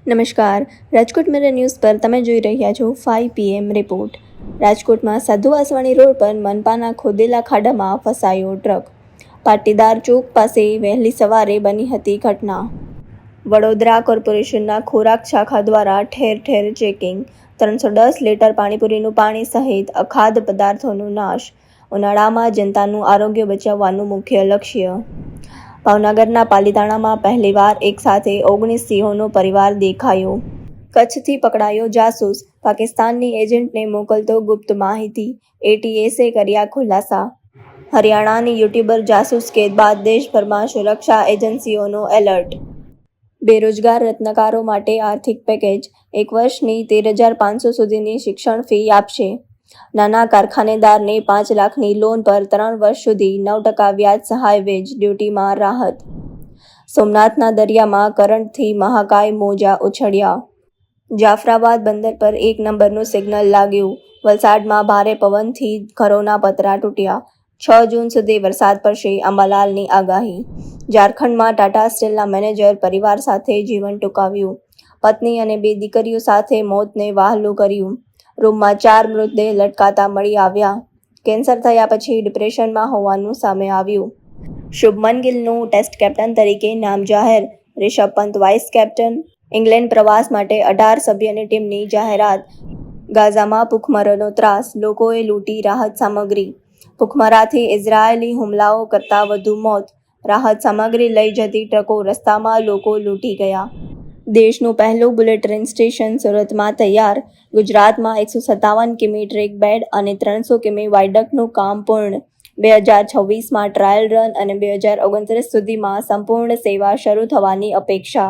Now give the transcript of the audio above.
નમસ્કાર, Rajkot mirror news પર તમે જોઈ રહ્યા છો 5 PM રિપોર્ટ। રાજકોટમાં સાધુ વાસવાણી રોડ પર મનપાના ખોદેલા ખાડામાં ફસાયો ટ્રક। પાટીદાર ચોક પાસે વહેલી સવારે બની હતી ઘટના। વડોદરા કોર્પોરેશનના ખોરાક શાખા દ્વારા ઠેર ઠેર ચેકિંગ। 310 લીટર પાણીપુરીનું પાણી સહિત અખાદ્ય પદાર્થોનો નાશ। ઉનાળામાં જનતાનું આરોગ્ય બચાવવાનું મુખ્ય લક્ષ્ય। ભાવનગરના પાલીતાણામાં પહેલીવાર એક સાથે 19 સિંહોનો પરિવાર દેખાયો। કચ્છથી પકડાયો જાસૂસ, પાકિસ્તાનની એજન્ટને મોકલતો ગુપ્ત માહિતી, એટીએસે કર્યા ખુલાસા। હરિયાણાની યુટ્યુબર જાસૂસ કેદ બાદ દેશભરમાં સુરક્ષા એજન્સીઓનો એલર્ટ। બેરોજગાર રત્નકારો માટે આર્થિક પેકેજ, 1 વર્ષની 13,500 સુધીની શિક્ષણ ફી આપશે। નાના કારખાનેદારને 5 લાખની લોન પર 3 વર્ષ સુધી 9% વ્યાજ સહાય વેજ ડ્યુટીમાં રાહત। સોમનાથના દરિયામાં કરંટથી મહાકાય મોજા ઉછળ્યા। જાફરાબાદ બંદર પર 1 નંબરનું સિગ્નલ લાગ્યું। વલસાડમાં ભારે પવનથી ઘરોના પતરા તૂટ્યા। 6 જૂન સુધી વરસાદ પડશે, અંબાલાલની આગાહી। ઝારખંડમાં ટાટા સ્ટીલના મેનેજર પરિવાર સાથે જીવન ટૂંકાવ્યું। પત્ની અને 2 દીકરીઓ સાથે મોતને વહાલું કર્યું। રૂમમાં 4 મૃતદેહ લટકાતા મળી આવ્યા। કેન્સર થયા પછી ડિપ્રેશનમાં હોવાનું સામે આવ્યું। શુભમન ગિલનું ટેસ્ટ કેપ્ટન તરીકે નામ જાહેર, Rishabh Pant vice captain. England પ્રવાસ માટે 18 સભ્યની ટીમની જાહેરાત। ગાઝામાં ભૂખમરોનો ત્રાસ, લોકોએ લૂંટી રાહત સામગ્રી। ભૂખમરાથી ઇઝરાયેલી હુમલાઓ કરતાં વધુ મોત। રાહત સામગ્રી લઈ જતી ટ્રકો રસ્તામાં, લોકો લૂંટી ગયા। દેશનું પહેલું બુલેટ ટ્રેન સ્ટેશન સુરતમાં તૈયાર। ગુજરાતમાં 157 કિમી ટ્રેક બેડ અને 300 કિમી વાયડક્ટનું કામ પૂર્ણ। 2026માં ટ્રાયલ રન અને 2029 સુધીમાં સંપૂર્ણ સેવા શરૂ થવાની અપેક્ષા।